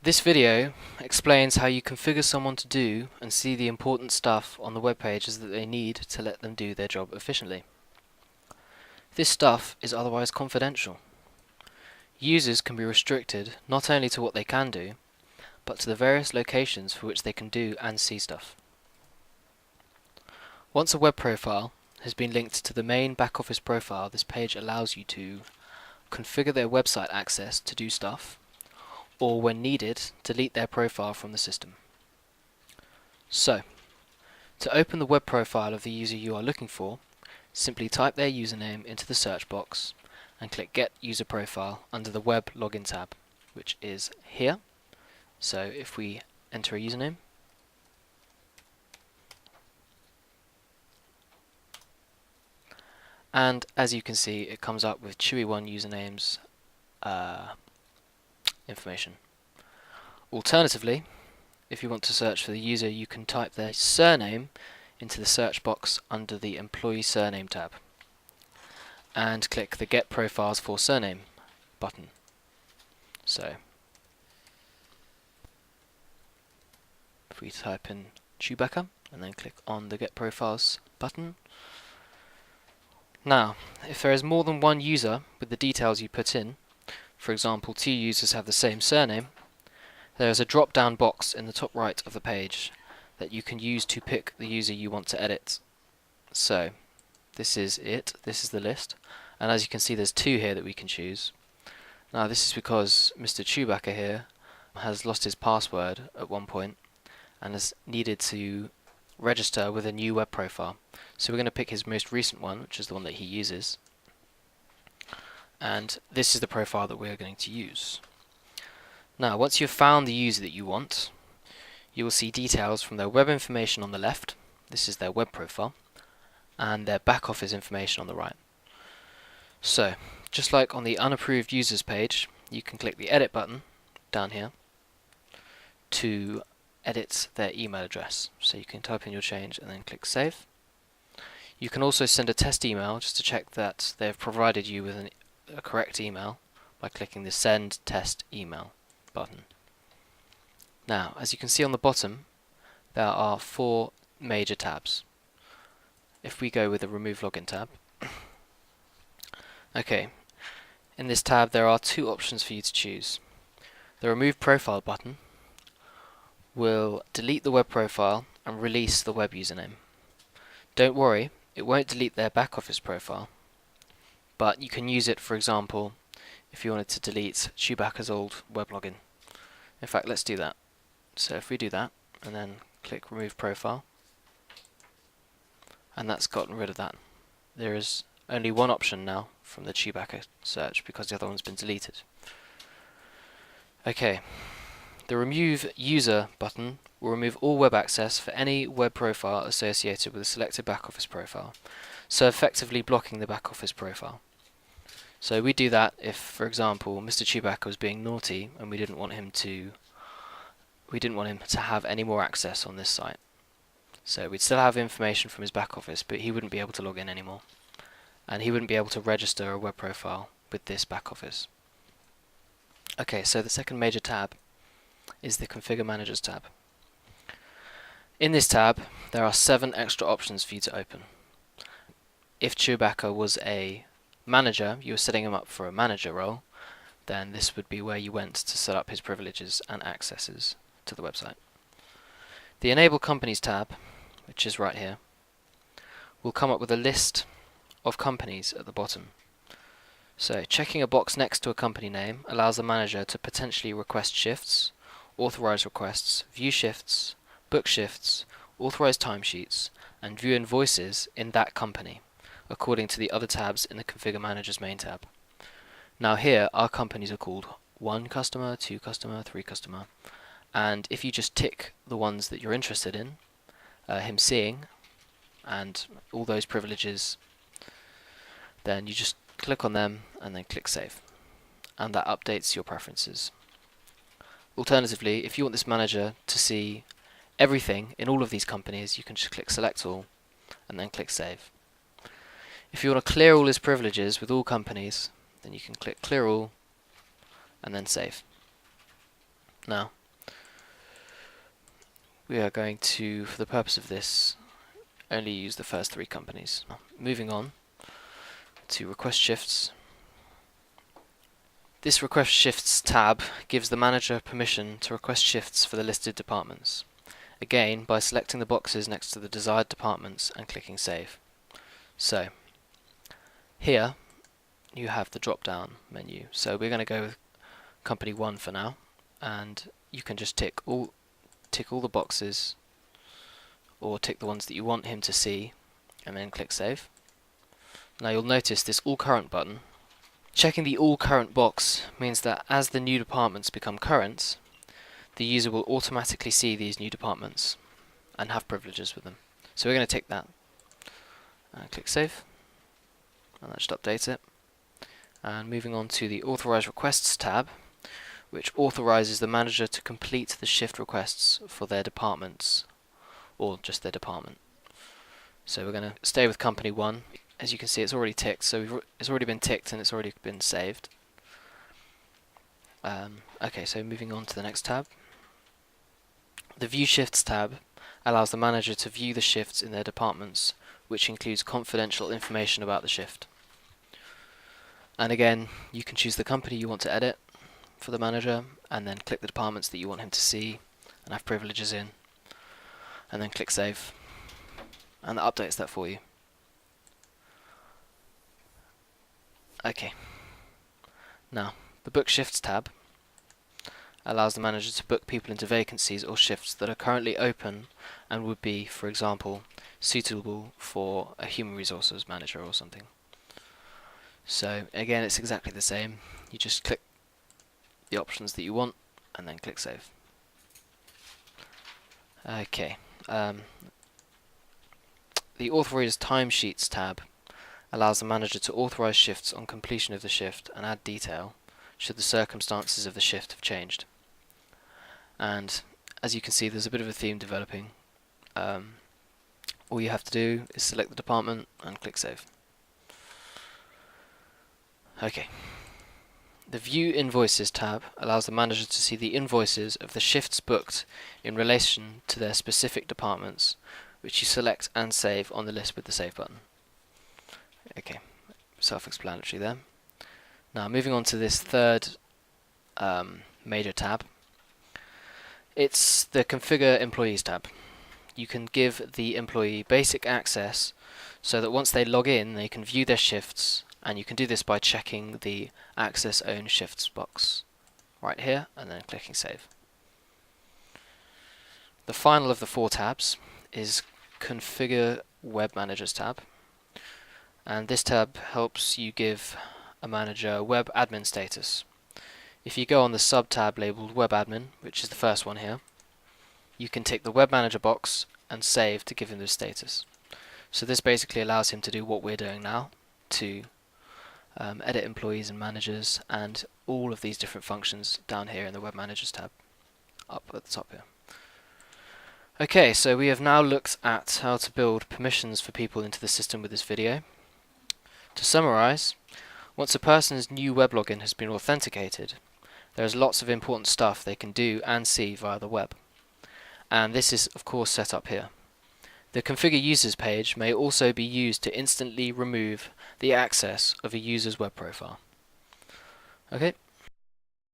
This video explains how you configure someone to do and see the important stuff on the web pages that they need to let them do their job efficiently. This stuff is otherwise confidential. Users can be restricted not only to what they can do, but to the various locations for which they can do and see stuff. Once a web profile has been linked to the main back office profile, this page allows you to configure their website access to do stuff, or when needed, delete their profile from the system. So, to open the web profile of the user you are looking for, simply type their username into the search box and click Get User Profile under the Web Login tab, which is here. So if we enter a username, and as you can see, it comes up with Chewy1 username's information. Alternatively, if you want to search for the user, you can type their surname into the search box under the Employee Surname tab and click the Get Profiles for Surname button. So, if we type in Chewbacca and then click on the Get Profiles button. Now, if there is more than one user with the details you put in, for example 2 users have the same surname, there is a drop-down box in the top right of the page that you can use to pick the user you want to edit. So, this is it, this is the list, and as you can see there's 2 here that we can choose. Now this is because Mr. Chewbacca here has lost his password at one point and has needed to register with a new web profile. So we're going to pick his most recent one, which is the one that he uses, and this is the profile that we're going to use. Now once you've found the user that you want, you will see details from their web information on the left, this is their web profile, and their back office information on the right. So, just like on the unapproved users page, you can click the edit button down here to edit their email address. So you can type in your change and then click save. You can also send a test email just to check that they've provided you with a correct email by clicking the send test email button. Now, as you can see on the bottom, there are 4 major tabs. If we go with the remove login tab, okay, in this tab there are 2 options for you to choose. The remove profile button will delete the web profile and release the web username. Don't worry, it won't delete their back office profile, but you can use it, for example, if you wanted to delete Chewbacca's old web login. In fact, let's do that. So if we do that and then click remove profile, and that's gotten rid of that. There is only one option now from the Chewbacca search because the other one's been deleted. Okay, the remove user button will remove all web access for any web profile associated with a selected back office profile, so effectively blocking the back office profile. So we do that if, for example, Mr. Chewbacca was being naughty and we didn't want him to have any more access on this site. So we'd still have information from his back office, but he wouldn't be able to log in anymore. And he wouldn't be able to register a web profile with this back office. Okay, so the second major tab is the Configure Managers tab. In this tab, there are 7 extra options for you to open. If Chewbacca was a manager, you were setting him up for a manager role, then this would be where you went to set up his privileges and accesses to the website. The Enable Companies tab, which is right here, will come up with a list of companies at the bottom. So checking a box next to a company name allows the manager to potentially request shifts, authorize requests, view shifts, book shifts, authorize timesheets, and view invoices in that company, according to the other tabs in the Configure Managers main tab. Now here, our companies are called 1 customer, 2 customer, 3 customer, and if you just tick the ones that you're interested in, him seeing, and all those privileges, then you just click on them and then click save, and that updates your preferences. Alternatively, if you want this manager to see everything in all of these companies, you can just click select all and then click save. If you want to clear all his privileges with all companies, then you can click clear all and then save. Now, we are going to, for the purpose of this, only use the first 3 companies. Moving on to request shifts. This request shifts tab gives the manager permission to request shifts for the listed departments. Again, by selecting the boxes next to the desired departments and clicking save. So, here you have the drop down menu. So we're going to go with company 1 for now, and you can just tick all the boxes, or tick the ones that you want him to see, and then click save. Now you'll notice this all current button. Checking the all current box means that as the new departments become current, the user will automatically see these new departments and have privileges with them. So we're going to tick that and click save, and that should update it. And moving on to the Authorize Requests tab, which authorizes the manager to complete the shift requests for their departments, or just their department. So we're going to stay with company 1. As you can see, it's already ticked, so it's already been ticked and it's already been saved. Okay, so moving on to the next tab. The View Shifts tab allows the manager to view the shifts in their departments, which includes confidential information about the shift. And again, you can choose the company you want to edit for the manager, and then click the departments that you want him to see and have privileges in, and then click save, and that updates that for you. Okay, now the Book Shifts tab allows the manager to book people into vacancies or shifts that are currently open and would be, for example, suitable for a human resources manager or something. So again, it's exactly the same. You just click the options that you want and then click save. Okay, the Authorize Timesheets tab allows the manager to authorize shifts on completion of the shift and add detail should the circumstances of the shift have changed. And as you can see, there's a bit of a theme developing. All you have to do is select the department and click save. Okay. The View Invoices tab allows the manager to see the invoices of the shifts booked in relation to their specific departments, which you select and save on the list with the save button. Okay, self-explanatory there. Now moving on to this third major tab. It's the Configure Employees tab. You can give the employee basic access so that once they log in, they can view their shifts, and you can do this by checking the Access Own Shifts box right here and then clicking save. The final of the 4 tabs is Configure Web Managers tab, and this tab helps you give a manager web admin status. If you go on the sub-tab labelled Web Admin, which is the first one here, you can tick the Web Manager box and save to give him this status. So this basically allows him to do what we're doing now, to edit employees and managers and all of these different functions down here in the Web Managers tab, up at the top here. Okay, so we have now looked at how to build permissions for people into the system with this video. To summarize, once a person's new web login has been authenticated, there is lots of important stuff they can do and see via the web. And this is of course set up here. The Configure Users page may also be used to instantly remove the access of a user's web profile. Okay.